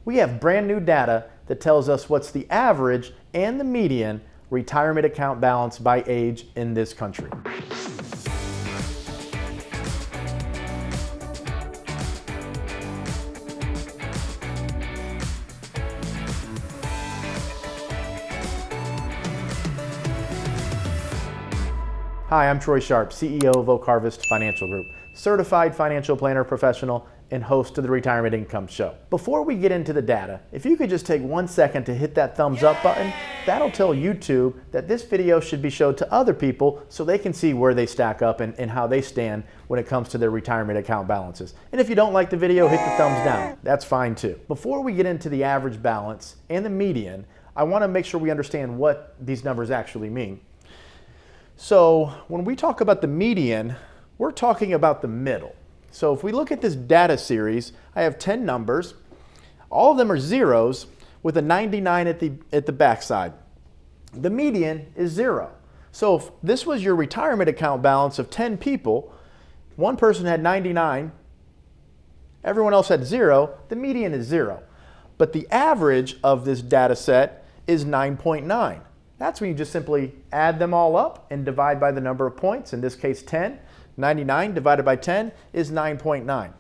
We have brand new data that tells us what's the average and the median retirement account balance by age in this country. Hi, I'm Troy Sharp, CEO of Oak Harvest Financial Group, certified financial planner professional and host of the Retirement Income Show. Before we get into the data, if you could just take 1 second to hit that thumbs up button, that'll tell YouTube that this video should be showed to other people so they can see where they stack up and how they stand when it comes to their retirement account balances. And if you don't like the video, hit the thumbs down. That's fine too. Before we get into the average balance and the median, I want to make sure we understand what these numbers actually mean. So when we talk about the median, we're talking about the middle. So if we look at this data series, I have 10 numbers. All of them are zeros with a 99 at the backside. The median is 0. So if this was your retirement account balance of 10 people, one person had 99, everyone else had 0, the median is 0. But the average of this data set is 9.9. That's when you just simply add them all up and divide by the number of points, in this case 10. 99 divided by 10 is 9.9.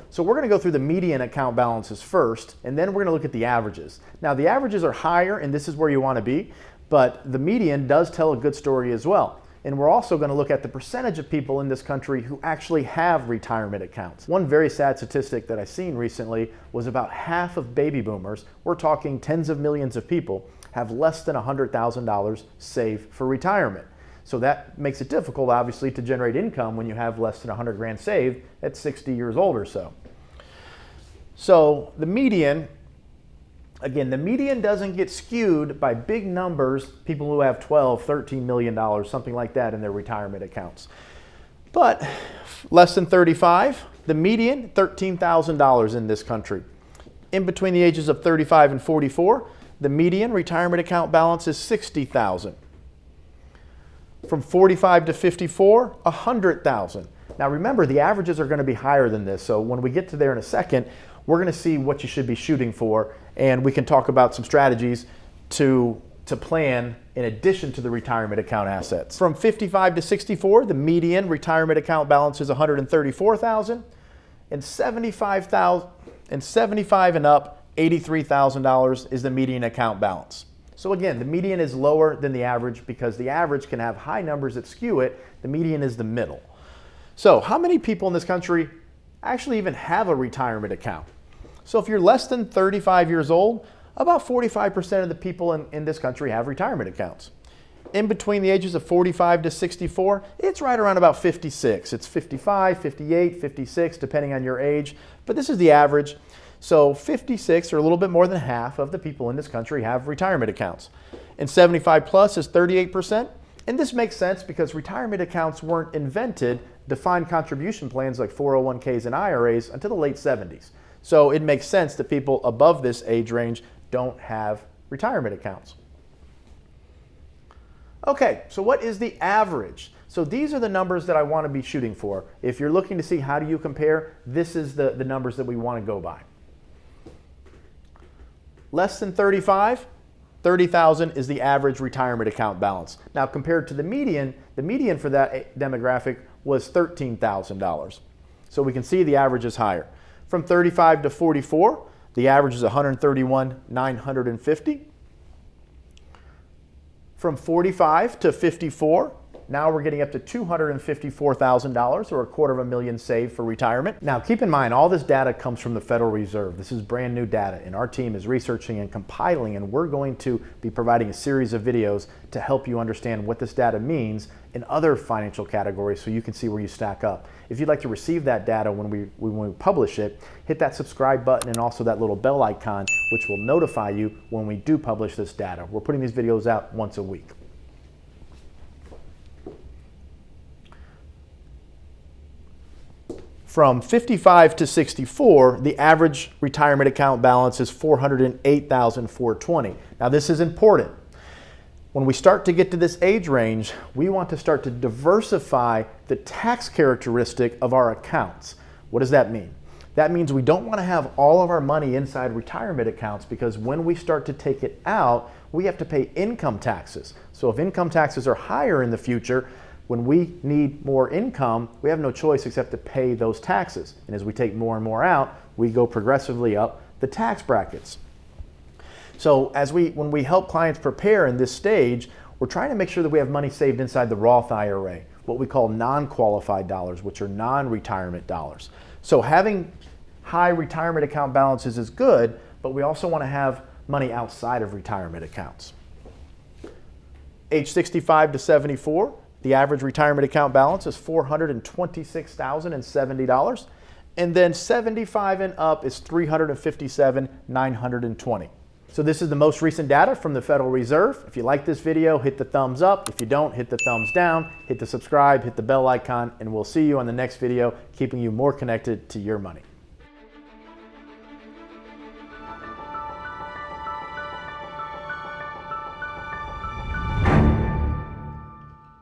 So we're going to go through the median account balances first, and then we're going to look at the averages. Now the averages are higher, and this is where you want to be, but the median does tell a good story as well. And we're also going to look at the percentage of people in this country who actually have retirement accounts. One very sad statistic that I've seen recently was about half of baby boomers, we're talking tens of millions of people, have less than $100,000 saved for retirement. So that makes it difficult, obviously, to generate income when you have less than 100 grand saved at 60 years old or so. So the median, again, the median doesn't get skewed by big numbers, people who have 12, 13 million dollars, something like that in their retirement accounts. But less than 35, the median, $13,000 in this country. In between the ages of 35 and 44, the median retirement account balance is $60,000. From 45 to 54, $100,000. Now remember, the averages are going to be higher than this, so when we get to there in a second, we're going to see what you should be shooting for, and we can talk about some strategies to plan in addition to the retirement account assets. From 55 to 64, the median retirement account balance is $134,000, and 75 and up, $83,000 is the median account balance. So again, the median is lower than the average because the average can have high numbers that skew it. The median is the middle. So how many people in this country actually even have a retirement account? So if you're less than 35 years old, about 45% of the people in this country have retirement accounts. In between the ages of 45 to 64, it's right around about 56. It's 55, 58, 56, depending on your age, but this is the average. So 56, or a little bit more than half of the people in this country have retirement accounts. And 75 plus is 38%. And this makes sense because retirement accounts weren't invented, defined contribution plans like 401ks and IRAs, until the late 70s. So it makes sense that people above this age range don't have retirement accounts. Okay, so what is the average? So these are the numbers that I want to be shooting for. If you're looking to see how do you compare, this is the numbers that we want to go by. Less than 35, $30,000 is the average retirement account balance. Now compared to the median for that demographic was $13,000. So we can see the average is higher. From 35 to 44, the average is $131,950. From 45 to 54, now we're getting up to $254,000, or $250,000 saved for retirement. Now keep in mind, all this data comes from the Federal Reserve. This is brand new data, and our team is researching and compiling, and we're going to be providing a series of videos to help you understand what this data means in other financial categories so you can see where you stack up. If you'd like to receive that data when we publish it, hit that subscribe button and also that little bell icon, which will notify you when we do publish this data. We're putting these videos out once a week. From 55 to 64, the average retirement account balance is $408,420. Now this is important. When we start to get to this age range, we want to start to diversify the tax characteristic of our accounts. What does that mean? That means we don't want to have all of our money inside retirement accounts, because when we start to take it out, we have to pay income taxes. So if income taxes are higher in the future, when we need more income, we have no choice except to pay those taxes. And as we take more and more out, we go progressively up the tax brackets. So when we help clients prepare in this stage, we're trying to make sure that we have money saved inside the Roth IRA, what we call non-qualified dollars, which are non-retirement dollars. So having high retirement account balances is good, but we also want to have money outside of retirement accounts. Age 65 to 74, the average retirement account balance is $426,070. And then 75 and up is $357,920. So this is the most recent data from the Federal Reserve. If you like this video, hit the thumbs up. If you don't, hit the thumbs down, hit the subscribe, hit the bell icon, and we'll see you on the next video, keeping you more connected to your money.